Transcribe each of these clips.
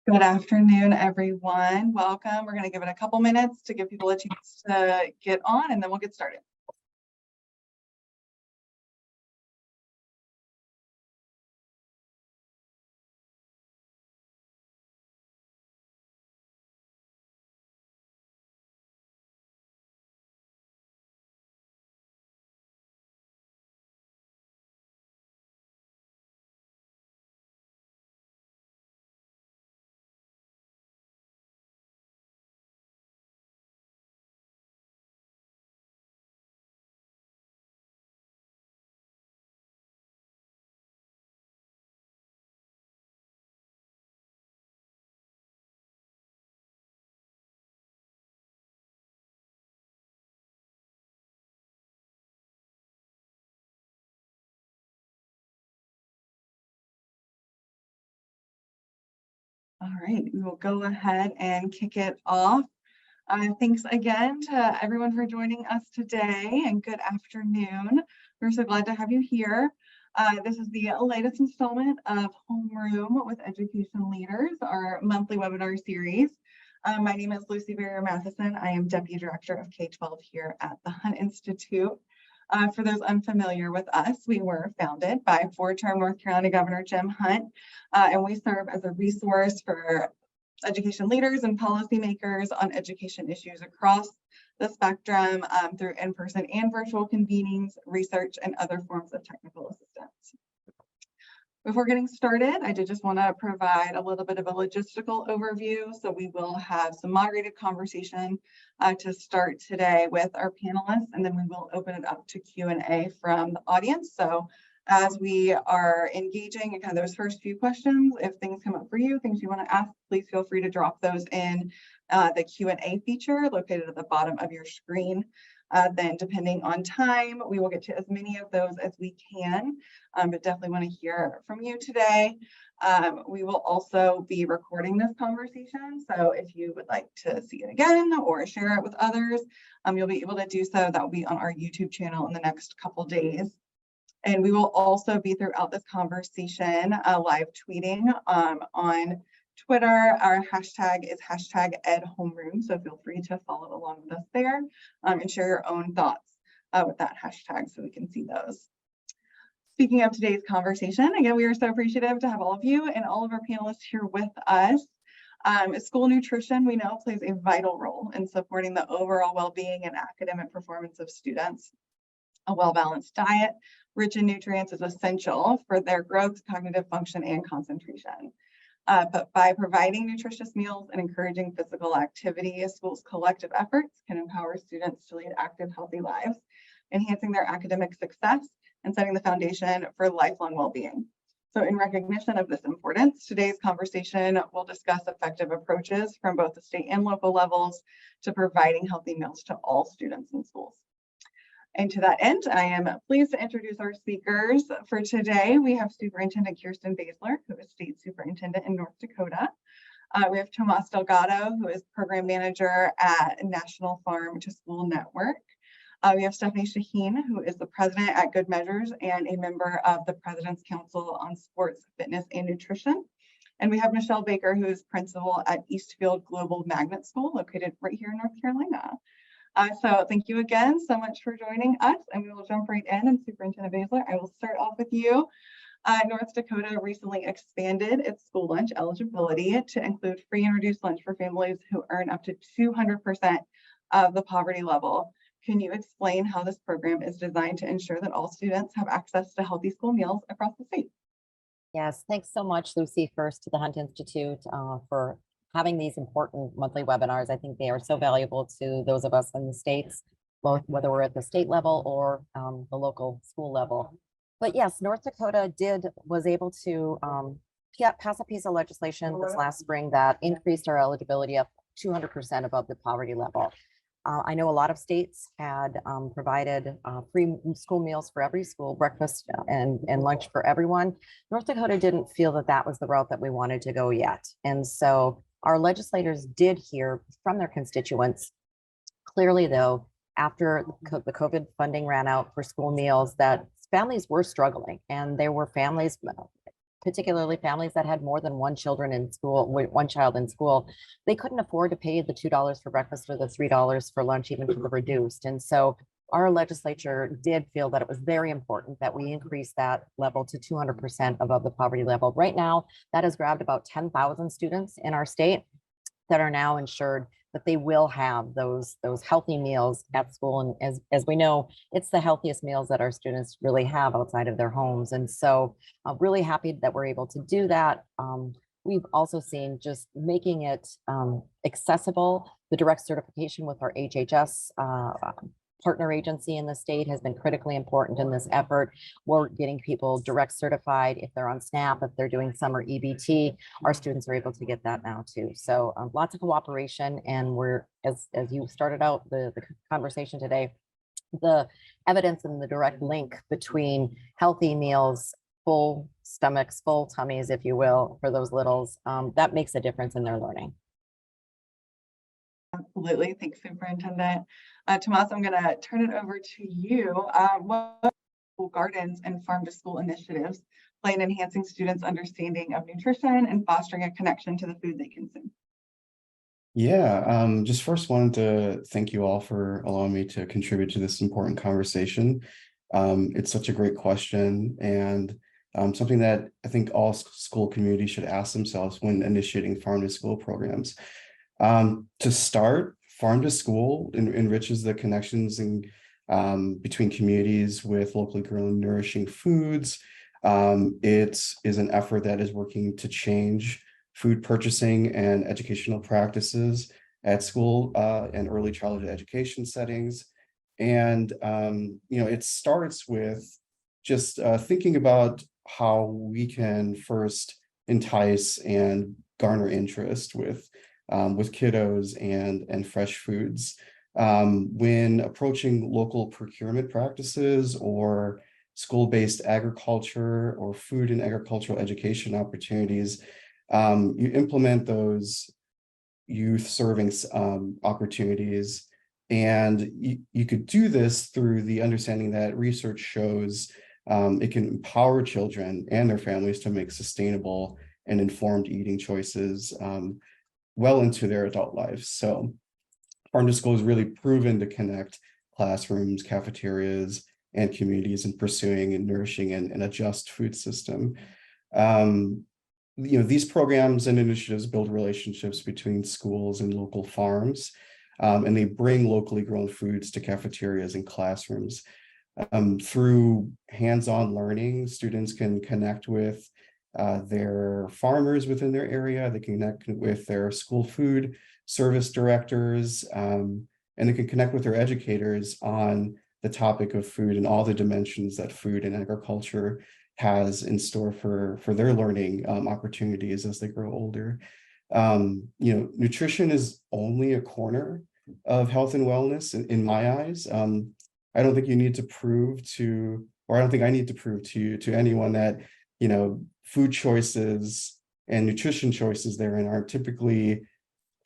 Good afternoon, everyone. Welcome. We're going to give it a couple minutes to give people a chance to get on, and then we'll get started. All right, we will go ahead and kick it off. Thanks again to everyone for joining us today, and good afternoon. We're so glad to have you here. This is the latest installment of Homeroom with Education Leaders, our monthly webinar series. My name is Lucy Barrier Matheson. I am Deputy Director of K-12 here at the Hunt Institute. For those unfamiliar with us, we were founded by four-term North Carolina Governor Jim Hunt, and we serve as a resource for education leaders and policymakers on education issues across the spectrum through in-person and virtual convenings, research, and other forms of technical assistance. Before getting started, I did just want to provide a little bit of a logistical overview. So we will have some moderated conversation to start today with our panelists, and then we will open it up to Q&A from the audience. So as we are engaging in kind of those first few questions, if things come up for you, things you want to ask, please feel free to drop those in the Q&A feature located at the bottom of your screen. Then depending on time, we will get to as many of those as we can, but definitely want to hear from you today. We will also be recording this conversation. So if you would like to see it again or share it with others, you'll be able to do so. That will be on our YouTube channel in the next couple days. And we will also be throughout this conversation live tweeting on Twitter. Our hashtag is #EdHomeroom, so feel free to follow along with us there and share your own thoughts with that hashtag so we can see those. Speaking of today's conversation, again, we are so appreciative to have all of you and all of our panelists here with us. School nutrition, we know, plays a vital role in supporting the overall well-being and academic performance of students. A well-balanced diet, rich in nutrients, is essential for their growth, cognitive function, and concentration. But by providing nutritious meals and encouraging physical activity, schools' collective efforts can empower students to lead active, healthy lives, enhancing their academic success and setting the foundation for lifelong well-being. So in recognition of this importance, today's conversation will discuss effective approaches from both the state and local levels to providing healthy meals to all students in schools. And to that end, I am pleased to introduce our speakers for today. We have Superintendent Kirsten Basler, who is State Superintendent in North Dakota. We have Tomas Delgado, who is Program Manager at National Farm to School Network. We have Stephanie Shaheen, who is the President at Good Measures and a member of the President's Council on Sports, Fitness, and Nutrition. And we have Michelle Baker, who is Principal at Eastfield Global Magnet School, located right here in North Carolina. So thank you again so much for joining us, and we will jump right in. And Superintendent Basler, I will start off with you. North Dakota recently expanded its school lunch eligibility to include free and reduced lunch for families who earn up to 200% of the poverty level. Can you explain how this program is designed to ensure that all students have access to healthy school meals across the state? Yes, thanks so much, Lucy, first to the Hunt Institute for having these important monthly webinars. I think they are so valuable to those of us in the states, both whether we're at the state level or the local school level. But yes, North Dakota was able to pass a piece of legislation this last spring that increased our eligibility up 200% above the poverty level. I know a lot of states had provided free school meals for every school, breakfast and lunch for everyone. North Dakota didn't feel that that was the route that we wanted to go yet. And so our legislators did hear from their constituents. Clearly, though, after the COVID funding ran out for school meals, that families were struggling, and there were families, particularly families that had more than one children in school, one child in school, they couldn't afford to pay the $2 for breakfast or the $3 for lunch, even for the reduced. And so our legislature did feel that it was very important that we increase that level to 200% above the poverty level. Right now, that has grabbed about 10,000 students in our state that are now insured that they will have those healthy meals at school. And as we know, it's the healthiest meals that our students really have outside of their homes. And so I'm really happy that we're able to do that. We've also seen just making it accessible. The direct certification with our HHS partner agency in the state has been critically important in this effort. We're getting people direct certified if they're on SNAP, if they're doing summer EBT. Our students are able to get that now too. So lots of cooperation, and we're, as you started out the conversation today, the evidence and the direct link between healthy meals, full stomachs, full tummies, if you will, for those littles, that makes a difference in their learning. Absolutely. Thanks, Superintendent. Tomas, I'm going to turn it over to you. What school gardens and farm to school initiatives play in enhancing students' understanding of nutrition and fostering a connection to the food they consume? Yeah, just first wanted to thank you all for allowing me to contribute to this important conversation. It's such a great question, and something that I think all school communities should ask themselves when initiating farm to school programs. To start, farm to school enriches the connections between communities with locally grown nourishing foods. It is an effort that is working to change food purchasing and educational practices at school and early childhood education settings. And, it starts with just thinking about how we can first entice and garner interest with kiddos and fresh foods. When approaching local procurement practices or school-based agriculture or food and agricultural education opportunities, you implement those youth serving opportunities. And you could do this through the understanding that research shows it can empower children and their families to make sustainable and informed eating choices well into their adult lives. So farm to school is really proven to connect classrooms, cafeterias, and communities in pursuing and nourishing and a just food system. These programs and initiatives build relationships between schools and local farms, and they bring locally grown foods to cafeterias and classrooms. Through hands-on learning, students can connect with their farmers within their area, they can connect with their school food service directors, and they can connect with their educators on the topic of food and all the dimensions that food and agriculture has in store for their learning opportunities as they grow older. Nutrition is only a corner of health and wellness in my eyes. I don't think you need to prove to, or I don't think I need to prove to anyone that, food choices and nutrition choices therein are typically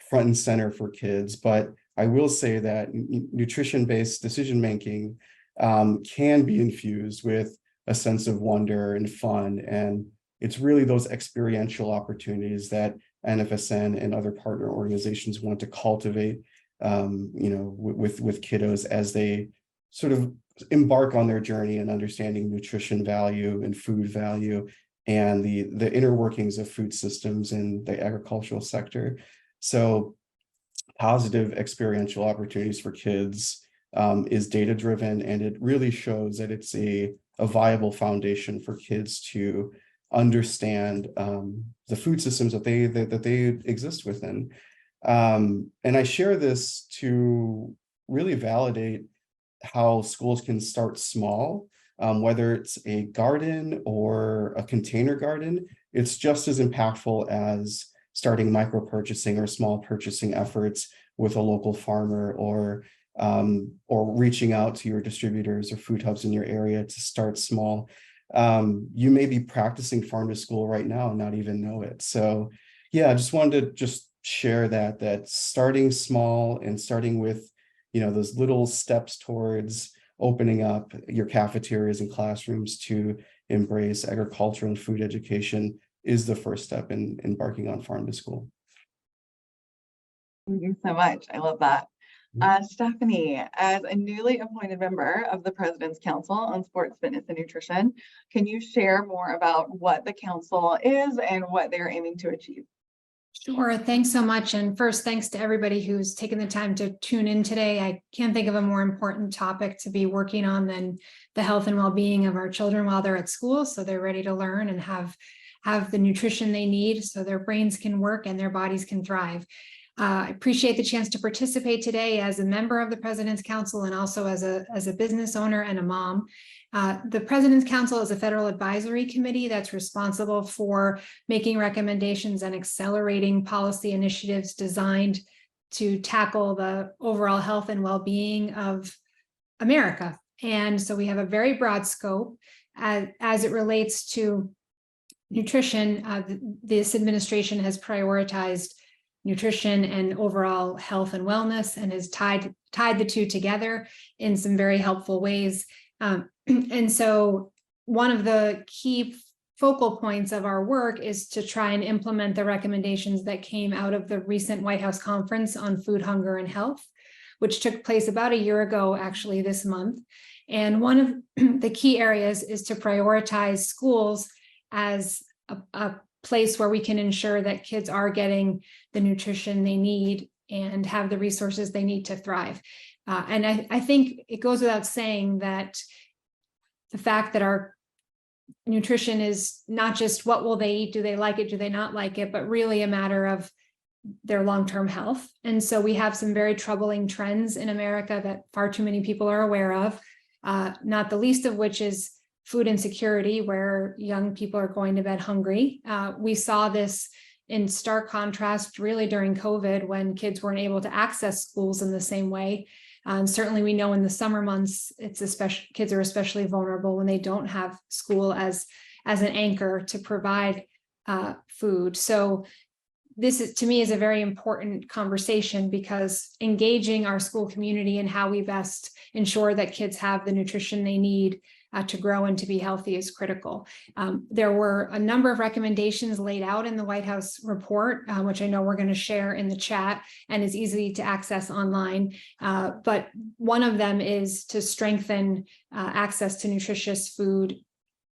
front and center for kids. But I will say that nutrition-based decision-making can be infused with a sense of wonder and fun. And it's really those experiential opportunities that NFSN and other partner organizations want to cultivate, with kiddos as they sort of embark on their journey and understanding nutrition value and food value and the inner workings of food systems in the agricultural sector. So positive experiential opportunities for kids is data driven, and it really shows that it's a viable foundation for kids to understand the food systems that they exist within. And I share this to really validate how schools can start small, whether it's a garden or a container garden. It's just as impactful as starting micro purchasing or small purchasing efforts with a local farmer, or reaching out to your distributors or food hubs in your area to start small. You may be practicing farm to school right now and not even know it. So yeah, I just wanted to share that starting small and starting with those little steps towards opening up your cafeterias and classrooms to embrace agricultural and food education is the first step in embarking on farm to school. Thank you so much. I love that. Stephanie, as a newly appointed member of the President's Council on Sports, Fitness, and Nutrition, can you share more about what the council is and what they're aiming to achieve? Sure. Thanks so much. And first, thanks to everybody who's taken the time to tune in today. I can't think of a more important topic to be working on than the health and well-being of our children while they're at school, so they're ready to learn and have the nutrition they need so their brains can work and their bodies can thrive. I appreciate the chance to participate today as a member of the President's Council and also as a business owner and a mom. The President's Council is a federal advisory committee that's responsible for making recommendations and accelerating policy initiatives designed to tackle the overall health and well-being of America. And so we have a very broad scope as it relates to nutrition. This administration has prioritized nutrition and overall health and wellness and has tied the two together in some very helpful ways. And so one of the key focal points of our work is to try and implement the recommendations that came out of the recent White House Conference on Food, Hunger, and Health, which took place about a year ago, actually this month. And one of the key areas is to prioritize schools as a place where we can ensure that kids are getting the nutrition they need and have the resources they need to thrive. And I think it goes without saying that the fact that our nutrition is not just what will they eat, do they like it, do they not like it, but really a matter of their long-term health. And so we have some very troubling trends in America that far too many people are aware of, not the least of which is food insecurity, where young people are going to bed hungry. We saw this in stark contrast really during COVID when kids weren't able to access schools in the same way. Certainly we know in the summer months, kids are especially vulnerable when they don't have school as an anchor to provide food. So this is, to me, is a very important conversation because engaging our school community in how we best ensure that kids have the nutrition they need to grow and to be healthy is critical. There were a number of recommendations laid out in the White House report, which I know we're going to share in the chat and is easy to access online. But one of them is to strengthen access to nutritious food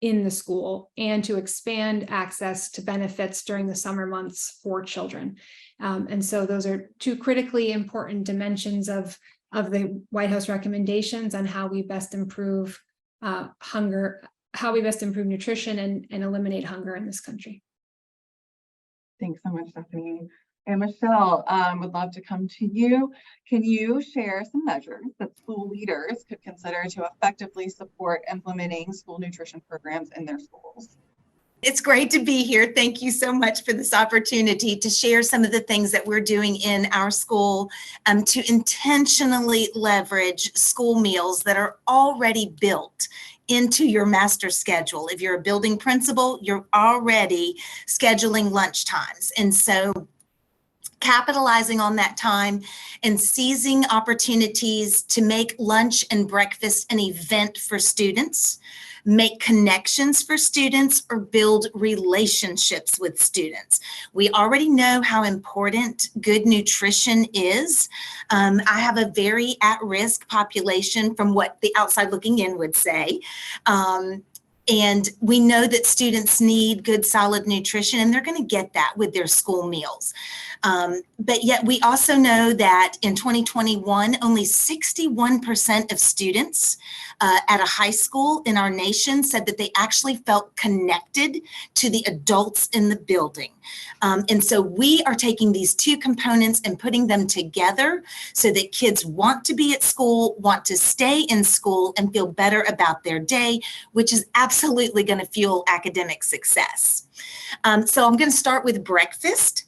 in the school and to expand access to benefits during the summer months for children. And so those are two critically important dimensions of the White House recommendations on how we best improve nutrition and eliminate hunger in this country. Thanks so much, Stephanie. And Michelle, would love to come to you. Can you share some measures that school leaders could consider to effectively support implementing school nutrition programs in their schools? It's great to be here. Thank you so much for this opportunity to share some of the things that we're doing in our school to intentionally leverage school meals that are already built into your master schedule. If you're a building principal, you're already scheduling lunch times. And so capitalizing on that time and seizing opportunities to make lunch and breakfast an event for students, make connections for students, or build relationships with students. We already know how important good nutrition is. I have a very at-risk population from what the outside looking in would say. And we know that students need good, solid nutrition, and they're going to get that with their school meals. But yet we also know that in 2021, only 61% of students at a high school in our nation said that they actually felt connected to the adults in the building. And so we are taking these two components and putting them together so that kids want to be at school, want to stay in school, and feel better about their day, which is absolutely going to fuel academic success. So I'm going to start with breakfast.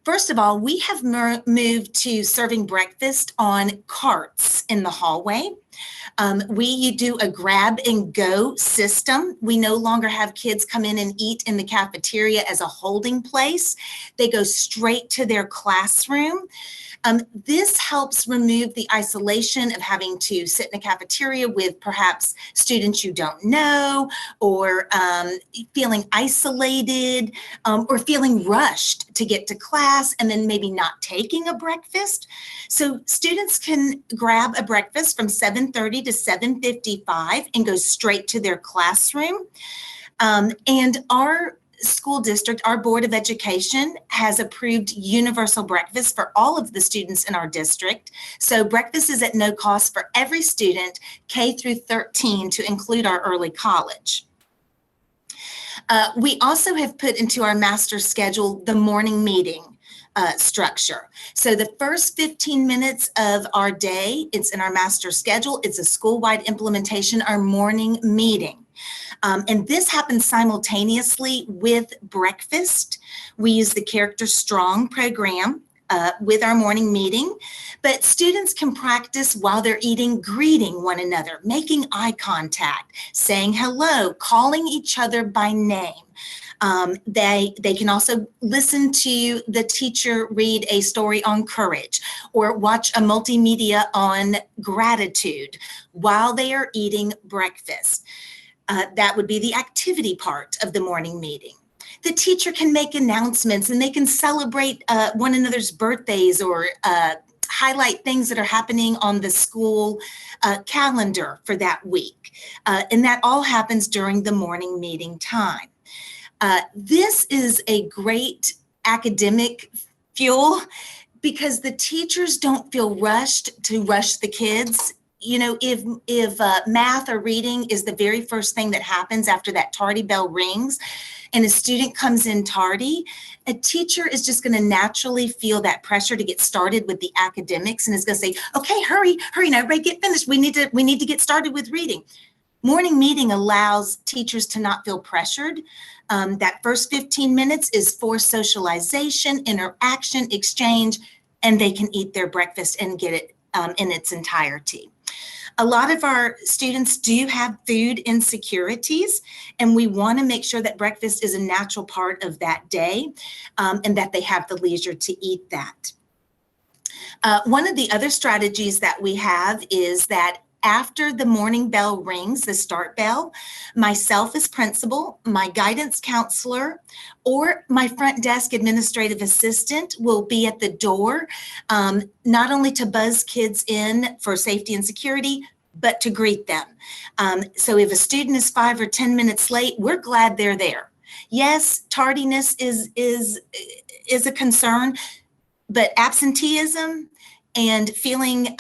First of all, we have moved to serving breakfast on carts in the hallway. We do a grab and go system. We no longer have kids come in and eat in the cafeteria as a holding place. They go straight to their classroom. This helps remove the isolation of having to sit in a cafeteria with perhaps students you don't know, or feeling isolated, or feeling rushed to get to class and then maybe not taking a breakfast. So students can grab a breakfast from 7:30 to 7:55 and go straight to their classroom. And our school district, our Board of Education, has approved universal breakfast for all of the students in our district. So breakfast is at no cost for every student, K through 13, to include our early college. We also have put into our master schedule the morning meeting structure. So the first 15 minutes of our day, it's in our master schedule. It's a school-wide implementation, our morning meeting. And this happens simultaneously with breakfast. We use the Character Strong program with our morning meeting, but students can practice while they're eating, greeting one another, making eye contact, saying hello, calling each other by name. They can also listen to the teacher read a story on courage or watch a multimedia on gratitude while they are eating breakfast. That would be the activity part of the morning meeting. The teacher can make announcements and they can celebrate one another's birthdays or highlight things that are happening on the school calendar for that week. And that all happens during the morning meeting time. This is a great academic fuel because the teachers don't feel rushed to rush the kids. You know, if math or reading is the very first thing that happens after that tardy bell rings and a student comes in tardy, a teacher is just going to naturally feel that pressure to get started with the academics and is going to say, okay, hurry, now everybody get finished. We need to get started with reading. Morning meeting allows teachers to not feel pressured. That first 15 minutes is for socialization, interaction, exchange, and they can eat their breakfast and get it in its entirety. A lot of our students do have food insecurities, and we want to make sure that breakfast is a natural part of that day and that they have the leisure to eat that. One of the other strategies that we have is that after the morning bell rings, the start bell, myself as principal, my guidance counselor, or my front desk administrative assistant will be at the door, not only to buzz kids in for safety and security, but to greet them. So if a student is 5 or 10 minutes late, we're glad they're there. Yes, tardiness is a concern, but absenteeism and feeling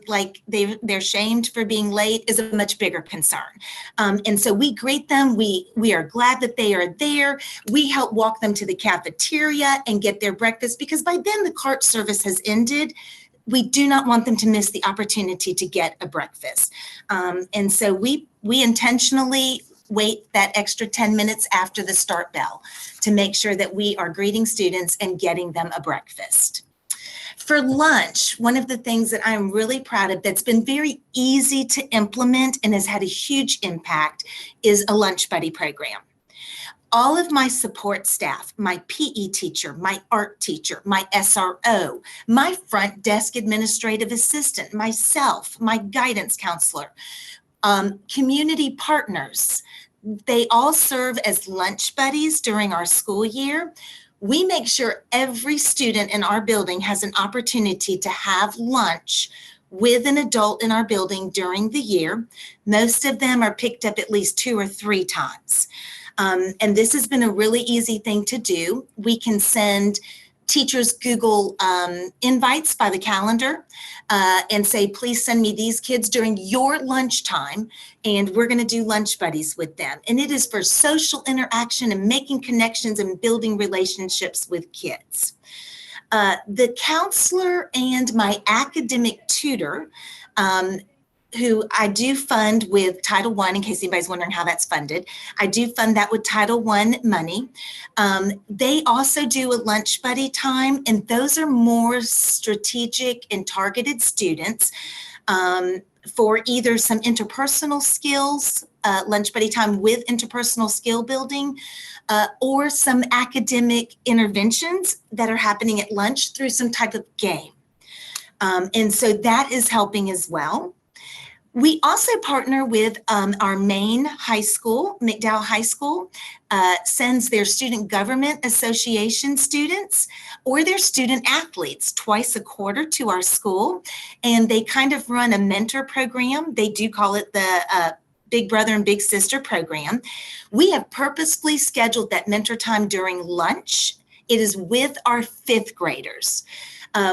like they're shamed for being late is a much bigger concern. And so we greet them. We are glad that they are there. We help walk them to the cafeteria and get their breakfast because by then the cart service has ended. We do not want them to miss the opportunity to get a breakfast. And so we intentionally wait that extra 10 minutes after the start bell to make sure that we are greeting students and getting them a breakfast. For lunch, one of the things that I'm really proud of that's been very easy to implement and has had a huge impact is a lunch buddy program. All of my support staff, my PE teacher, my art teacher, my SRO, my front desk administrative assistant, myself, my guidance counselor, community partners, they all serve as lunch buddies during our school year. We make sure every student in our building has an opportunity to have lunch with an adult in our building during the year. Most of them are picked up at least 2 or 3 times. And this has been a really easy thing to do. We can send teachers Google invites by the calendar and say, please send me these kids during your lunchtime, and we're going to do lunch buddies with them. And it is for social interaction and making connections and building relationships with kids. The counselor and my academic tutor, who I do fund with Title I, in case anybody's wondering how that's funded. I do fund that with Title I money. They also do a lunch buddy time, and those are more strategic and targeted students for either some interpersonal skills, lunch buddy time with interpersonal skill building, or some academic interventions that are happening at lunch through some type of game. And so that is helping as well. We also partner with our main high school, McDowell High School, sends their Student Government Association students or their student athletes twice a quarter to our school. And they kind of run a mentor program. They do call it the Big Brother and Big Sister program. We have purposefully scheduled that mentor time during lunch. It is with our 5th graders.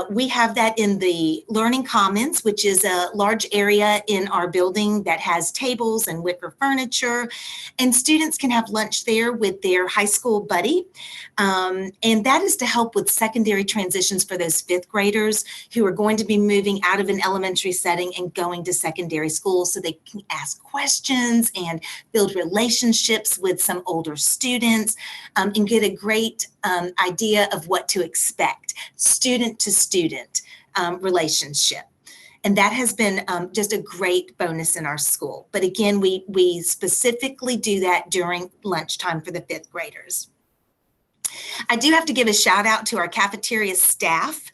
We have that in the Learning Commons, which is a large area in our building that has tables and wicker furniture, and students can have lunch there with their high school buddy. And that is to help with secondary transitions for those 5th graders who are going to be moving out of an elementary setting and going to secondary school, so they can ask questions and build relationships with some older students, and get a great idea of what to expect, student to student relationship. And that has been just a great bonus in our school. But again, we specifically do that during lunchtime for the 5th graders. I do have to give a shout out to our cafeteria staff,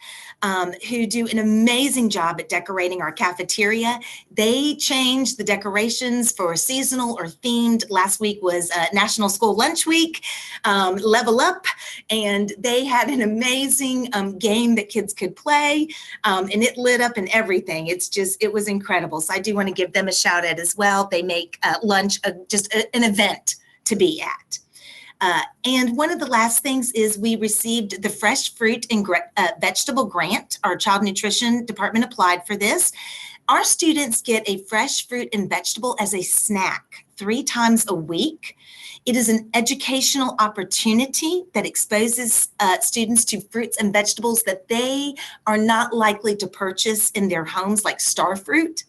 who do an amazing job at decorating our cafeteria. They changed the decorations for seasonal or themed. Last week was National School Lunch Week, Level Up, and they had an amazing game that kids could play, and it lit up and everything. It was incredible. So I do want to give them a shout out as well. They make lunch just an event to be at. And one of the last things is we received the Fresh Fruit and Vegetable Grant. Our Child Nutrition Department applied for this. Our students get a fresh fruit and vegetable as a snack 3 times a week. It is an educational opportunity that exposes students to fruits and vegetables that they are not likely to purchase in their homes, like star fruit.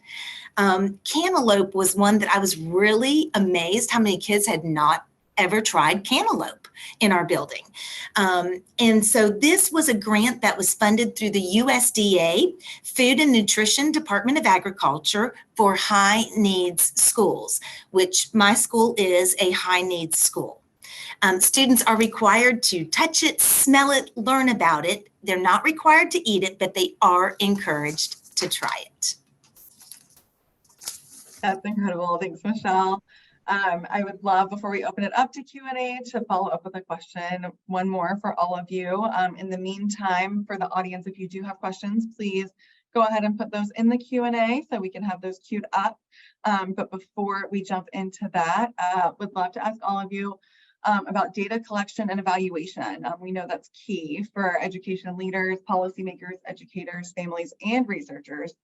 Cantaloupe was one that I was really amazed how many kids had not ever tried cantaloupe in our building. And so this was a grant that was funded through the USDA Food and Nutrition Department of Agriculture for high needs schools, which my school is a high needs school. Students are required to touch it, smell it, learn about it. They're not required to eat it, but they are encouraged to try it. That's incredible. Thanks, Michelle. I would love, before we open it up to Q&A, to follow up with a question, one more for all of you. In the meantime, for the audience, if you do have questions, please go ahead and put those in the Q&A so we can have those queued up. But before we jump into that, would love to ask all of you about data collection and evaluation. We know that's key for education leaders, policymakers, educators, families, and researchers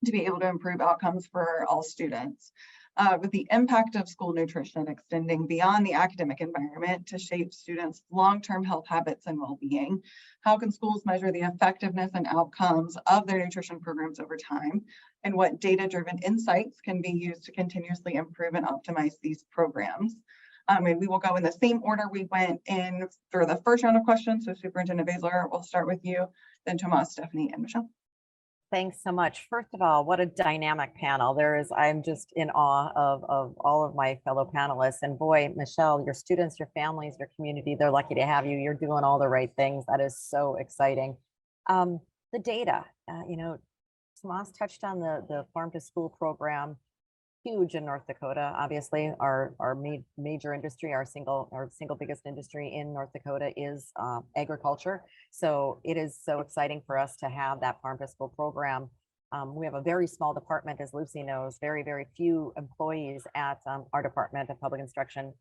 to be able to improve outcomes for all students. With the impact of school nutrition extending beyond the academic environment to shape students' long-term health habits and well-being, how can schools measure the effectiveness and outcomes of their nutrition programs over time? And what data-driven insights can be used to continuously improve and optimize these programs? And we will go in the same order we went in for the first round of questions. So Superintendent Basler, we'll start with you, then Tomas, Stephanie, and Michelle. Thanks so much. First of all, what a dynamic panel. I'm just in awe of all of my fellow panelists. And boy, Michelle, your students, your families, your community, they're lucky to have you. You're doing all the right things. That is so exciting. The data, Tomas touched on the farm to school program, huge in North Dakota. Obviously, our major industry, our single biggest industry in North Dakota is agriculture. So it is so exciting for us to have that farm to school program. We have a very small department, as Lucy knows, very, very few employees at our Department of Public Instruction,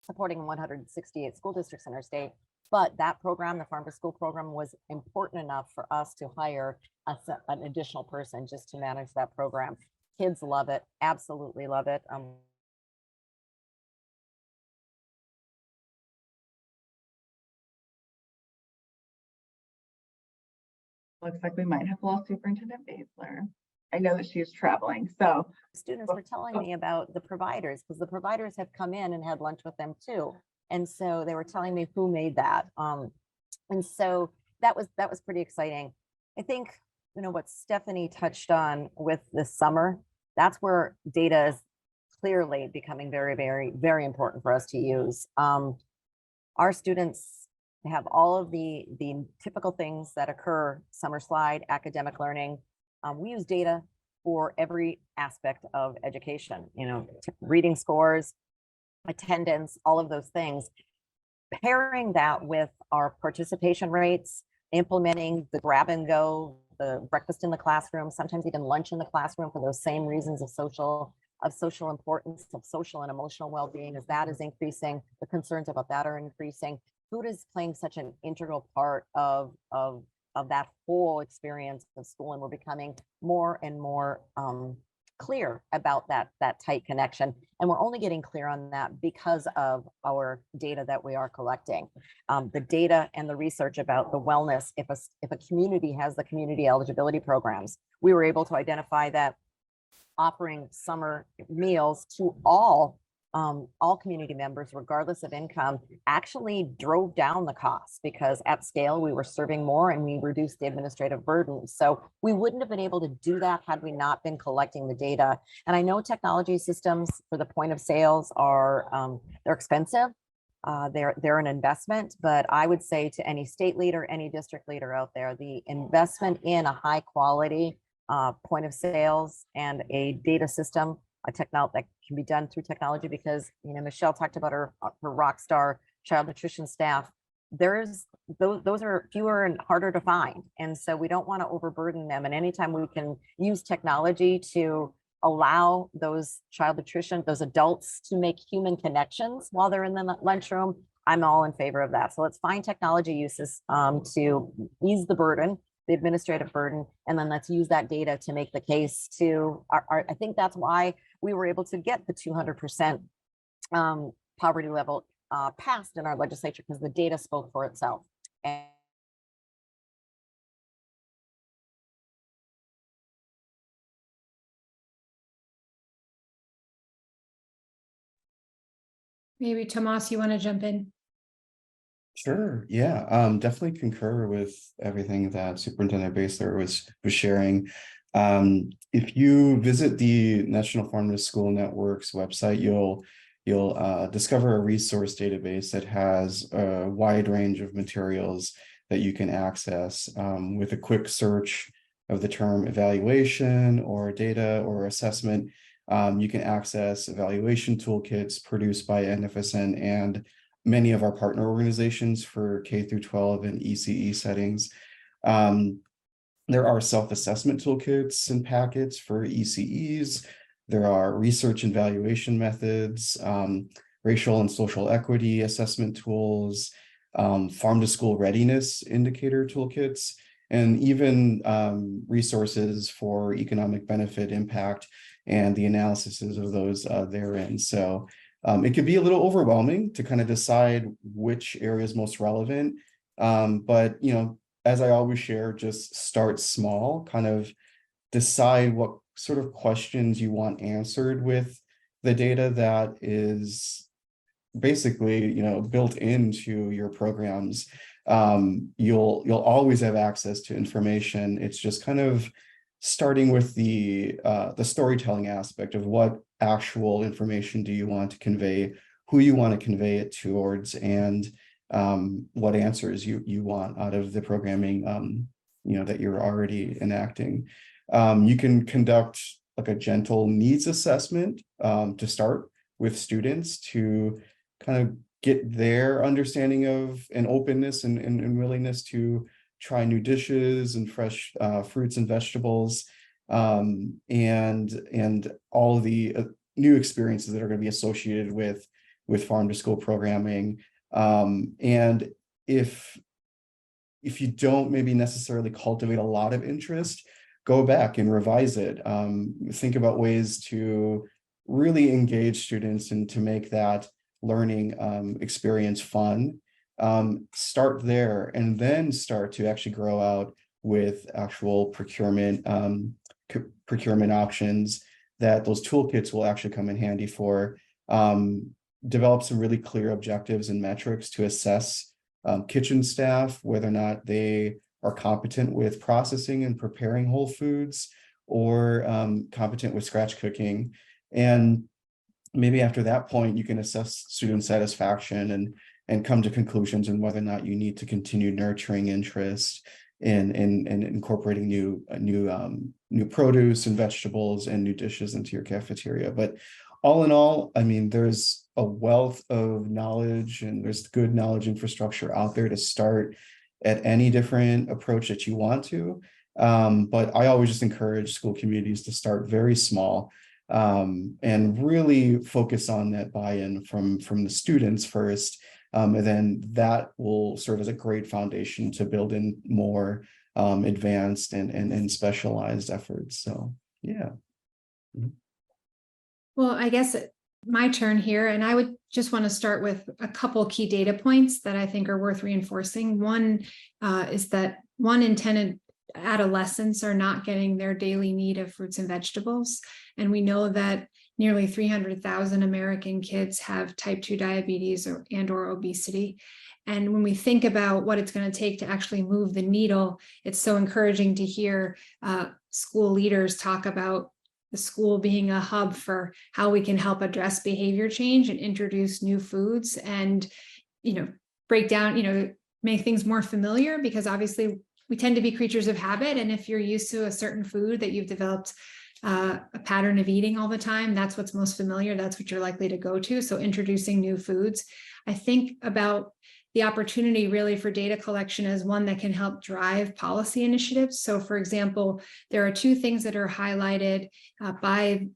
supporting 168 school districts in our state. But that program, the farm to school program, was important enough for us to hire an additional person just to manage that program. Kids love it, absolutely love it. Looks like we might have lost Superintendent Basler. I know that she's traveling, so. Students were telling me about the providers, because the providers have come in and had lunch with them too. And so they were telling me who made that. And so that was pretty exciting. I think, what Stephanie touched on with this summer, that's where data is clearly becoming very, very, very important for us to use. Our students They have all of the typical things that occur: summer slide, academic learning. We use data for every aspect of education, reading scores, attendance, all of those things. Pairing that with our participation rates, implementing the grab and go, the breakfast in the classroom, sometimes even lunch in the classroom for those same reasons of social importance, of social and emotional well-being, as that is increasing, the concerns about that are increasing. Food is playing such an integral part of that whole experience of school, and we're becoming more and more clear about that tight connection. And we're only getting clear on that because of our data that we are collecting. The data and the research about the wellness, if a community has the community eligibility programs, we were able to identify that offering summer meals to all community members, regardless of income, actually drove down the cost, because at scale we were serving more and we reduced the administrative burden. So we wouldn't have been able to do that had we not been collecting the data. And I know technology systems for the point of sales are they're expensive. They're an investment, but I would say to any state leader, any district leader out there, the investment in a high quality point of sales and a data system, a technology that can be done through technology, because Michelle talked about her rock star child nutrition staff. Those are fewer and harder to find, and so we don't want to overburden them. And anytime we can use technology to allow those adults to make human connections while they're in the lunchroom, I'm all in favor of that. So let's find technology uses to ease the burden, the administrative burden, and then let's use that data to make the case to I think that's why we were able to get the 200% poverty level passed in our legislature, because the data spoke for itself. And Maybe Tomas, you want to jump in? Sure. Yeah. Definitely concur with everything that Superintendent Basler was sharing. If you visit the National Farm to School Network's website, you'll discover a resource database that has a wide range of materials that you can access. With a quick search of the term evaluation or data or assessment, you can access evaluation toolkits produced by NFSN and many of our partner organizations for K through 12 and ECE settings. There are self-assessment toolkits and packets for ECEs. There are research and valuation methods, racial and social equity assessment tools, farm to school readiness indicator toolkits, and even resources for economic benefit impact and the analysis of those therein. So it could be a little overwhelming to kind of decide which area is most relevant. But, as I always share, just start small, kind of decide what sort of questions you want answered with the data that is basically, built into your programs. You'll always have access to information. It's just kind of starting with the storytelling aspect of what actual information do you want to convey, who you want to convey it towards, and what answers you want out of the programming that you're already enacting. You can conduct like a gentle needs assessment to start with students to kind of get their understanding of an openness and willingness to try new dishes and fresh fruits and vegetables, and all of the new experiences that are going to be associated with farm to school programming. And if you don't maybe necessarily cultivate a lot of interest, go back and revise it. Think about ways to really engage students and to make that learning experience fun. Start there and then start to actually grow out with actual procurement options that those toolkits will actually come in handy for. Develop some really clear objectives and metrics to assess kitchen staff, whether or not they are competent with processing and preparing whole foods, or competent with scratch cooking. And maybe after that point, you can assess student satisfaction and come to conclusions on whether or not you need to continue nurturing interest in incorporating new produce and vegetables and new dishes into your cafeteria. But all in all, I mean, there's a wealth of knowledge and there's good knowledge infrastructure out there to start at any different approach that you want to. But I always just encourage school communities to start very small, and really focus on that buy-in from the students first. And then that will serve as a great foundation to build in more advanced and specialized efforts. So, yeah. Well, I guess my turn here, and I would just want to start with a couple key data points that I think are worth reinforcing. One is that 1 in 10 adolescents are not getting their daily need of fruits and vegetables. And we know that nearly 300,000 American kids have type 2 diabetes or obesity. And when we think about what it's going to take to actually move the needle, it's so encouraging to hear school leaders talk about the school being a hub for how we can help address behavior change and introduce new foods and, break down, make things more familiar, because obviously we tend to be creatures of habit. And if you're used to a certain food that you've developed a pattern of eating all the time, that's what's most familiar. That's what you're likely to go to. So introducing new foods, I think about the opportunity really for data collection as one that can help drive policy initiatives. So for example, there are 2 things that are highlighted by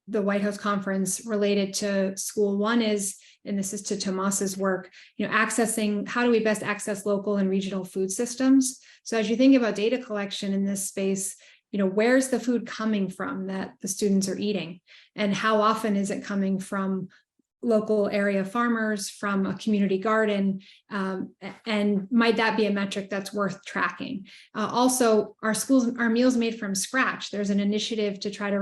the White House conference related to school. One is, and this is to Tomas's work, accessing, how do we best access local and regional food systems? So as you think about data collection in this space, where's the food coming from that the students are eating? And how often is it coming from local area farmers, from a community garden, and might that be a metric that's worth tracking? Also, our meals made from scratch. There's an initiative to try to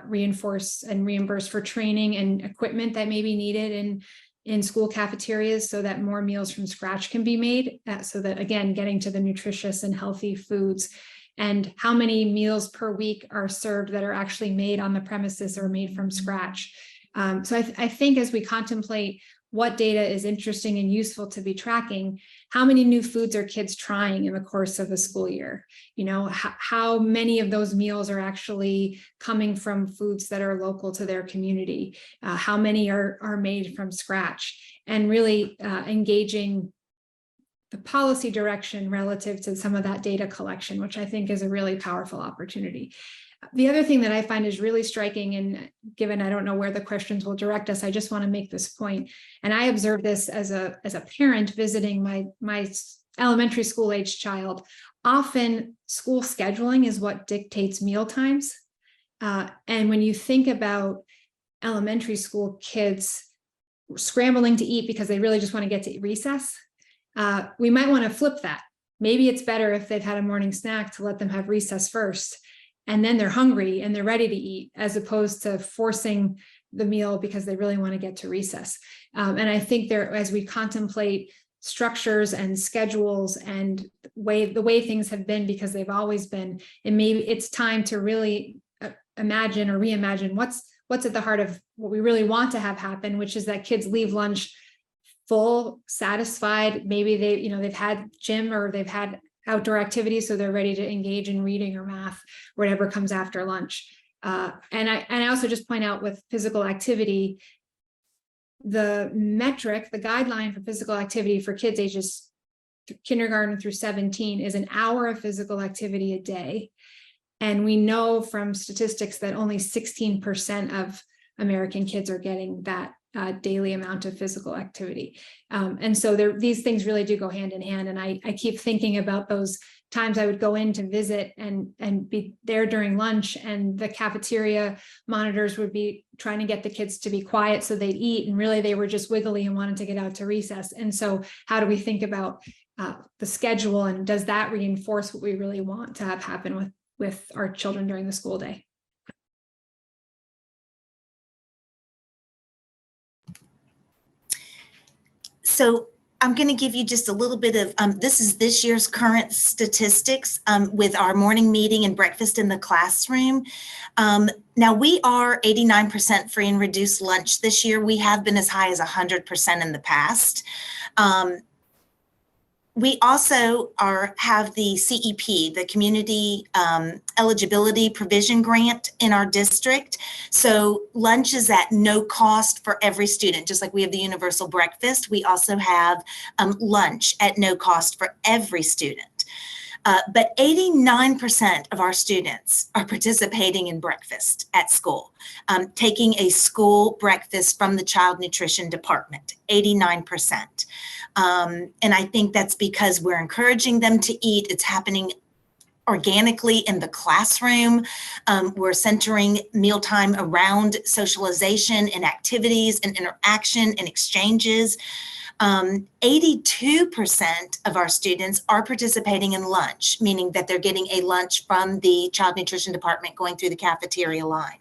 reinforce and reimburse for training and equipment that may be needed in school cafeterias so that more meals from scratch can be made, so that, again, getting to the nutritious and healthy foods. And how many meals per week are served that are actually made on the premises or made from scratch? So I think as we contemplate what data is interesting and useful to be tracking, how many new foods are kids trying in the course of a school year? How many of those meals are actually coming from foods that are local to their community? How many are made from scratch? And really engaging the policy direction relative to some of that data collection, which I think is a really powerful opportunity. The other thing that I find is really striking, and given I don't know where the questions will direct us, I just want to make this point. And I observe this as a parent visiting my elementary school age child. Often school scheduling is what dictates meal times. And when you think about elementary school kids scrambling to eat because they really just want to get to recess, we might want to flip that. Maybe it's better if they've had a morning snack to let them have recess first, and then they're hungry and they're ready to eat, as opposed to forcing the meal because they really want to get to recess. And I think as we contemplate structures and schedules and the way things have been, because they've always been, and maybe it's time to really imagine or reimagine what's at the heart of what we really want to have happen, which is that kids leave lunch full, satisfied. Maybe they've had gym or they've had outdoor activities, so they're ready to engage in reading or math, whatever comes after lunch. And I also just point out with physical activity, the metric, the guideline for physical activity for kids ages kindergarten through 17 is an hour of physical activity a day. And we know from statistics that only 16% of American kids are getting that daily amount of physical activity. And so these things really do go hand in hand. And I keep thinking about those times I would go in to visit and be there during lunch, and the cafeteria monitors would be trying to get the kids to be quiet so they'd eat. And really they were just wiggly and wanted to get out to recess. And so how do we think about the schedule, and does that reinforce what we really want to have happen with our children during the school day? So I'm going to give you just a little bit of, this is this year's current statistics with our morning meeting and breakfast in the classroom. Now we are 89% free and reduced lunch this year. We have been as high as 100% in the past. We also have the CEP, the Community Eligibility Provision Grant in our district. So lunch is at no cost for every student. Just like we have the universal breakfast, we also have lunch at no cost for every student. But 89% of our students are participating in breakfast at school, taking a school breakfast from the child nutrition department, 89%. And I think that's because we're encouraging them to eat. It's happening organically in the classroom. We're centering mealtime around socialization and activities and interaction and exchanges. 82% of our students are participating in lunch, meaning that they're getting a lunch from the child nutrition department going through the cafeteria line.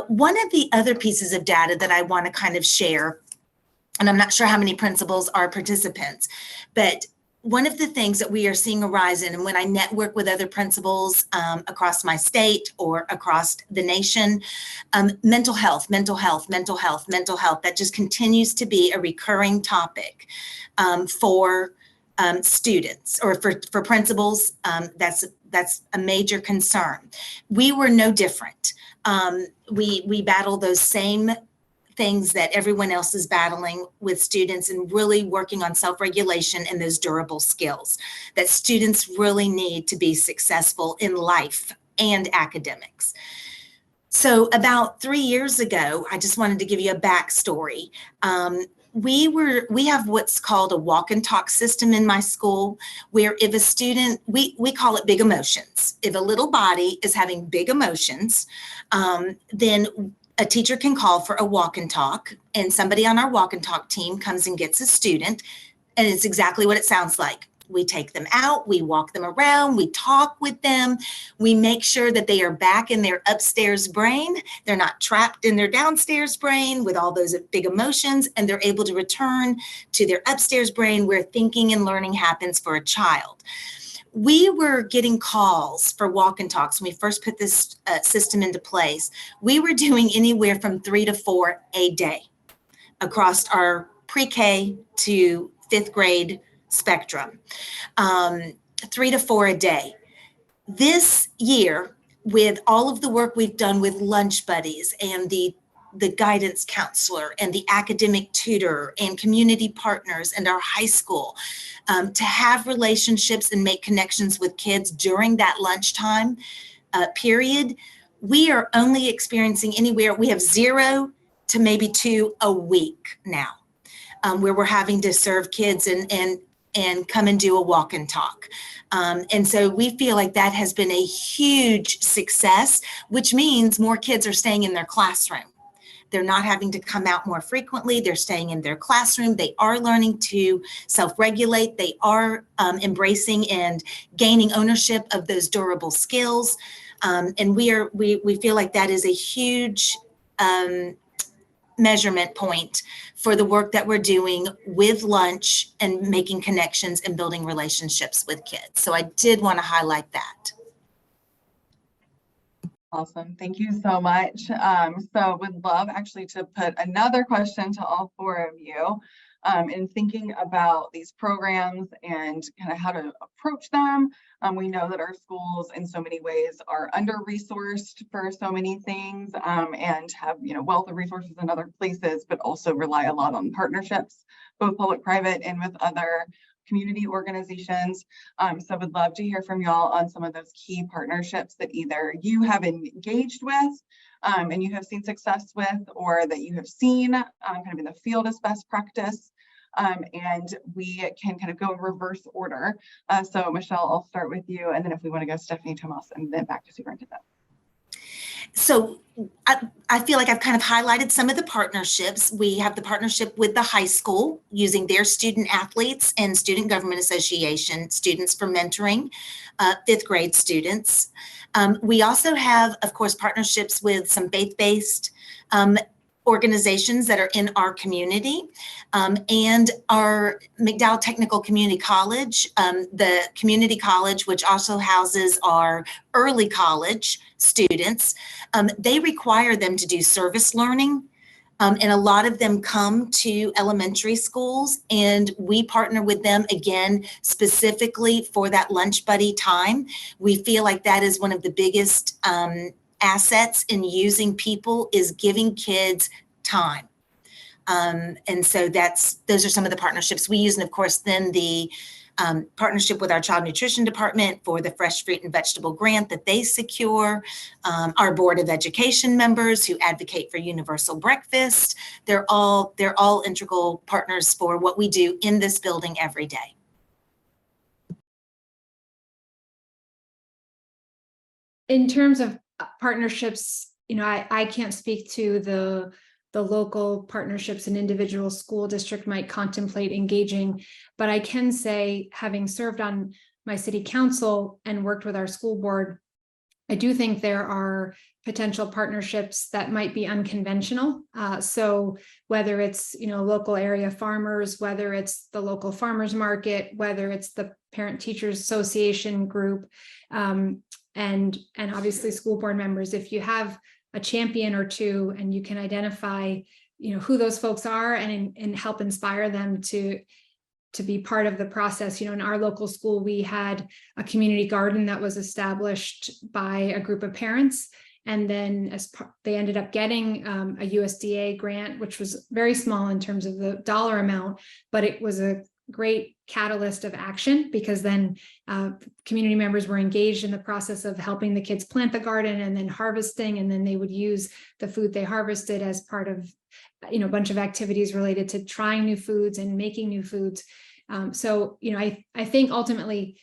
One of the other pieces of data that I want to kind of share, and I'm not sure how many principals are participants, but one of the things that we are seeing arise in, and when I network with other principals across my state or across the nation, mental health, that just continues to be a recurring topic for students or for principals. That's a major concern. We were no different. We battle those same things that everyone else is battling with students, and really working on self-regulation and those durable skills that students really need to be successful in life and academics. So about 3 years ago, I just wanted to give you a backstory. We have what's called a walk and talk system in my school, where if a student, we call it big emotions. If a little body is having big emotions, then a teacher can call for a walk and talk, and somebody on our walk and talk team comes and gets a student, and it's exactly what it sounds like. We take them out, we walk them around, we talk with them, we make sure that they are back in their upstairs brain. They're not trapped in their downstairs brain with all those big emotions, and they're able to return to their upstairs brain where thinking and learning happens for a child. We were getting calls for walk and talks when we first put this system into place. We were doing anywhere from 3 to 4 a day across our pre-K to 5th grade spectrum, 3 to 4 a day. This year, with all of the work we've done with lunch buddies and the guidance counselor and the academic tutor and community partners and our high school, to have relationships and make connections with kids during that lunchtime period, we are only experiencing anywhere, we have 0 to maybe 2 a week now, where we're having to serve kids and come and do a walk and talk. And so we feel like that has been a huge success, which means more kids are staying in their classroom. They're not having to come out more frequently. They're staying in their classroom. They are learning to self-regulate. They are embracing and gaining ownership of those durable skills. And we feel like that is a huge measurement point for the work that we're doing with lunch and making connections and building relationships with kids. So I did want to highlight that. Awesome. Thank you so much. So would love actually to put another question to all 4 of you in thinking about these programs and kind of how to approach them. We know that our schools in so many ways are under-resourced for so many things and have, wealth of resources in other places, but also rely a lot on partnerships, both public, private, and with other community organizations. So would love to hear from y'all on some of those key partnerships that either you have engaged with and you have seen success with, or that you have seen kind of in the field as best practice. And we can kind of go in reverse order. So Michelle, I'll start with you. And then if we want to go Stephanie, Tomas, and then back to superintendent. So I feel like I've kind of highlighted some of the partnerships. We have the partnership with the high school using their student athletes and Student Government Association students for mentoring 5th grade students. We also have, of course, partnerships with some faith-based organizations that are in our community, and our McDowell Technical Community College, the community college, which also houses our early college students. They require them to do service learning. And a lot of them come to elementary schools, and we partner with them again, specifically for that lunch buddy time. We feel like that is one of the biggest assets in using people, is giving kids time. And so those are some of the partnerships we use. And of course, then the partnership with our child nutrition department for the fresh fruit and vegetable grant that they secure, our board of education members who advocate for universal breakfast. They're all integral partners for what we do in this building every day. In terms of partnerships, I can't speak to the local partnerships an individual school district might contemplate engaging, but I can say, having served on my city council and worked with our school board, I do think there are potential partnerships that might be unconventional. So whether it's, local area farmers, whether it's the local farmers market, whether it's the parent teachers association group, and obviously school board members, if you have a champion or two and you can identify, who those folks are and help inspire them to be part of the process. In our local school, we had a community garden that was established by a group of parents. And then they ended up getting a USDA grant, which was very small in terms of the dollar amount, but it was a great catalyst of action, because then community members were engaged in the process of helping the kids plant the garden and then harvesting, and then they would use the food they harvested as part of a bunch of activities related to trying new foods and making new foods. So I think ultimately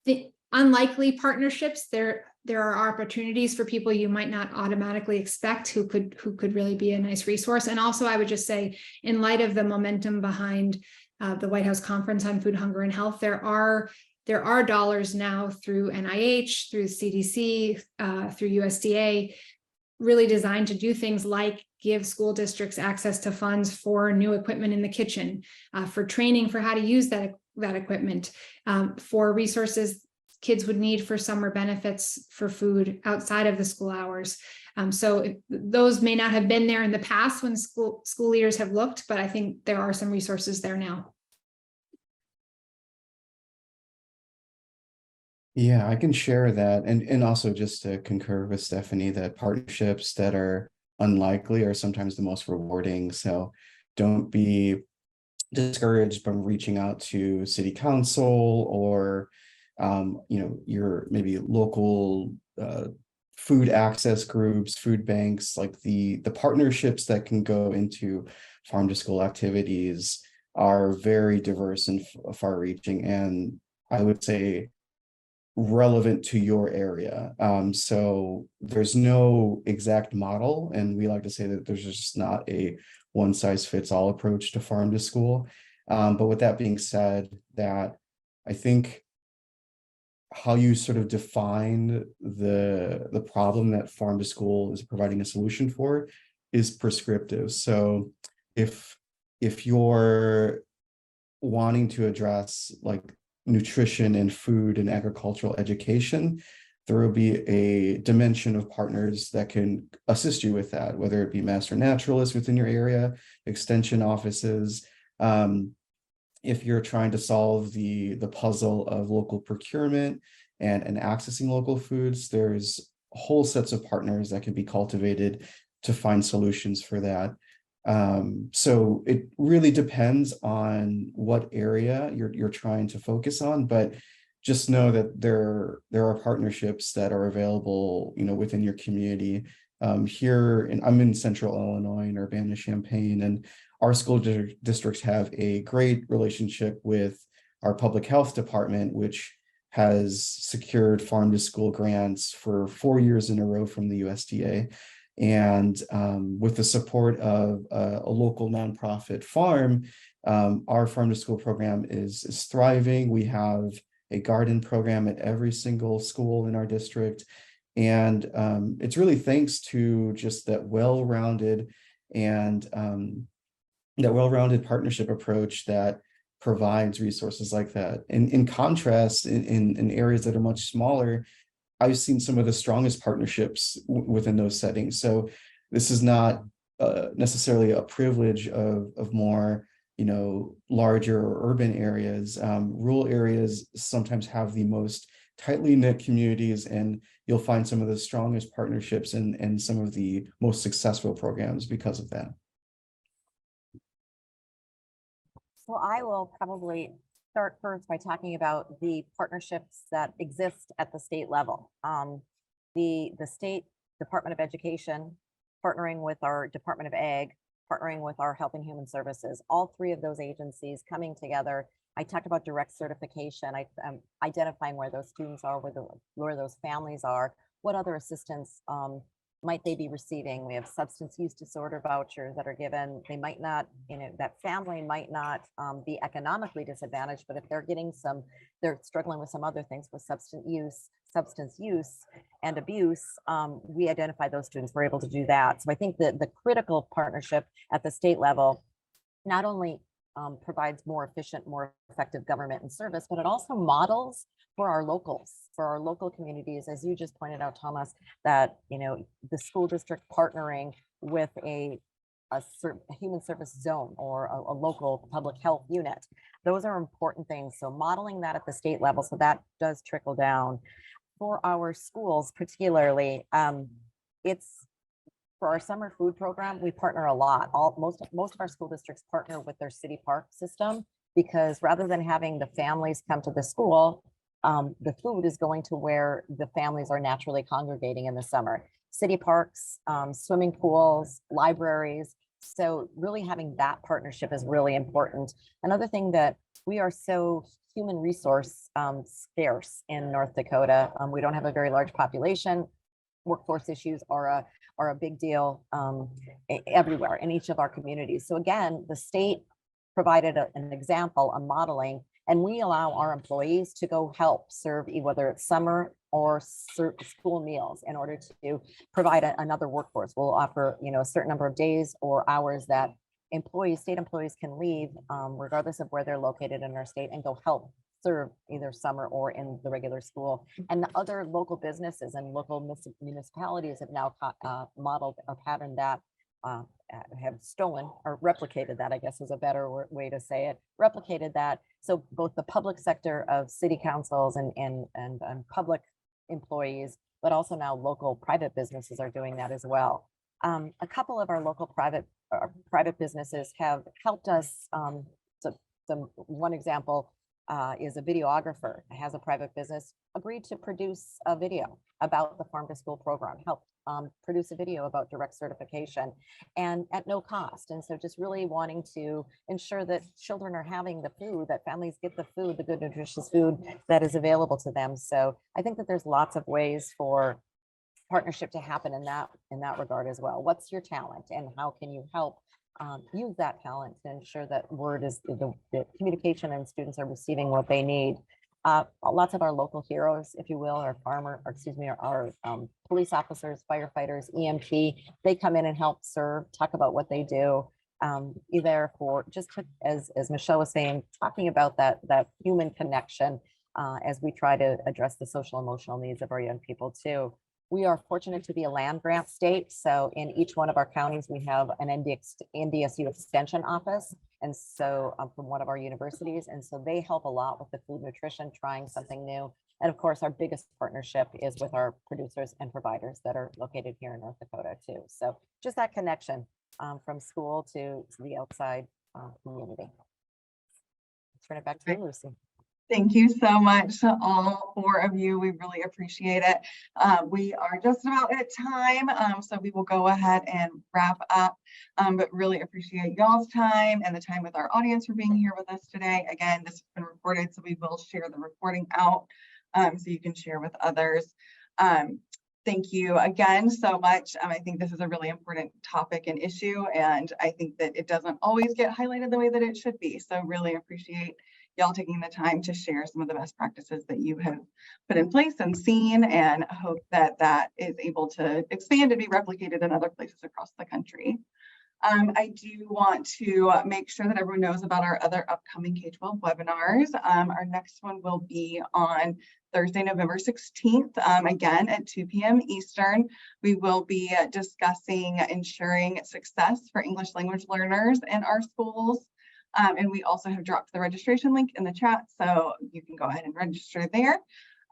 the unlikely partnerships, there are opportunities for people you might not automatically expect who could really be a nice resource. And also, I would just say, in light of the momentum behind the White House Conference on Food, Hunger, and Health, there are dollars now through NIH, through CDC, through USDA, really designed to do things like give school districts access to funds for new equipment in the kitchen, for training for how to use that equipment, for resources kids would need for summer benefits for food outside of the school hours. So those may not have been there in the past when school leaders have looked, but I think there are some resources there now. Yeah, I can share that. And also just to concur with Stephanie, that partnerships that are unlikely are sometimes the most rewarding. So don't be discouraged from reaching out to city council or your maybe local food access groups, food banks. Like the partnerships that can go into farm to school activities are very diverse and far reaching, and I would say relevant to your area. So there's no exact model, and we like to say that there's just not a one size fits all approach to farm to school. But with that being said, that I think how you sort of define the problem that farm to school is providing a solution for is prescriptive. So if you're wanting to address like nutrition and food and agricultural education, there will be a dimension of partners that can assist you with that, whether it be master naturalists within your area, extension offices. If you're trying to solve the puzzle of local procurement and accessing local foods, there's whole sets of partners that can be cultivated to find solutions for that. So it really depends on what area you're trying to focus on, but just know that there are partnerships that are available, within your community. I'm in Central Illinois in Urbana-Champaign, and our school districts have a great relationship with our public health department, which has secured farm to school grants for 4 years in a row from the USDA. And with the support of a local nonprofit farm, our farm to school program is thriving. We have a garden program at every single school in our district. And it's really thanks to just that well-rounded and that well-rounded partnership approach that provides resources like that. In contrast, in areas that are much smaller, I've seen some of the strongest partnerships within those settings. So this is not necessarily a privilege of more, larger or urban areas. Rural areas sometimes have the most tightly knit communities, and you'll find some of the strongest partnerships and some of the most successful programs because of that. So I will probably start first by talking about the partnerships that exist at the state level. The state Department of Education partnering with our Department of Ag, partnering with our Health and Human Services, all three of those agencies coming together. I talked about direct certification, identifying where those students are, where those families are, what other assistance might they be receiving. We have substance use disorder vouchers that are given. They might not, that family might not be economically disadvantaged, but if they're they're struggling with some other things with substance use and abuse, we identify those students. We're able to do that. So I think that the critical partnership at the state level not only provides more efficient, more effective government and service, but it also models for our local communities, as you just pointed out, Thomas, that the school district partnering with a human service zone or a local public health unit. Those are important things. So modeling that at the state level, so that does trickle down. For our schools, particularly, it's for our summer food program, we partner a lot. Most of our school districts partner with their city park system, because rather than having the families come to the school, the food is going to where the families are naturally congregating in the summer. City parks, swimming pools, libraries. So really having that partnership is really important. Another thing that we are so human resource scarce in North Dakota. We don't have a very large population. Workforce issues are a big deal everywhere in each of our communities. So again, the state provided an example, a modeling, and we allow our employees to go help serve, whether it's summer or school meals, in order to provide another workforce. We'll offer, a certain number of days or hours that state employees can leave, regardless of where they're located in our state, and go help serve either summer or in the regular school. And the other local businesses and local municipalities have now modeled a pattern that have stolen or replicated that, I guess is a better way to say it, replicated that. So both the public sector of city councils and public employees, but also now local private businesses are doing that as well. A couple of our local private businesses have helped us. One example is a videographer, has a private business, agreed to produce a video about the Farm to School program, helped produce a video about direct certification, and at no cost. And so just really wanting to ensure that children are having the food, that families get the food, the good nutritious food that is available to them. So I think that there's lots of ways for partnership to happen in that regard as well. What's your talent and how can you help use that talent to ensure that the communication and students are receiving what they need. Lots of our local heroes, if you will, our police officers, firefighters, EMT, they come in and help serve, talk about what they do, either for as Michelle was saying, talking about that human connection as we try to address the social emotional needs of our young people too. We are fortunate to be a land grant state. So in each one of our counties, we have an NDSU extension office. And so from one of our universities. And so they help a lot with the food nutrition, trying something new. And of course, our biggest partnership is with our producers and providers that are located here in North Dakota too. So just that connection from school to the outside community. Turn it back to you, Lucy. Thank you so much to all four of you. We really appreciate it. We are just about at time, so we will go ahead and wrap up, but really appreciate y'all's time and the time with our audience for being here with us today. Again, this has been recorded, so we will share the recording out so you can share with others. Thank you again so much. I think this is a really important topic and issue, and I think that it doesn't always get highlighted the way that it should be. So really appreciate y'all taking the time to share some of the best practices that you have put in place and seen, and hope that that is able to expand and be replicated in other places across the country. I do want to make sure that everyone knows about our other upcoming K-12 webinars. Our next one will be on Thursday, November 16th, again at 2 p.m. Eastern. We will be discussing ensuring success for English language learners in our schools. And we also have dropped the registration link in the chat, so you can go ahead and register there.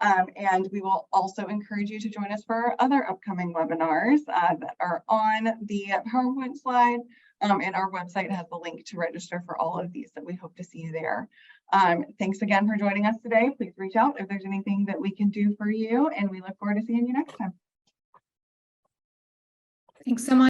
And we will also encourage you to join us for our other upcoming webinars that are on the PowerPoint slide. And our website has the link to register for all of these that we hope to see you there. Thanks again for joining us today. Please reach out if there's anything that we can do for you, and we look forward to seeing you next time. Thanks so much.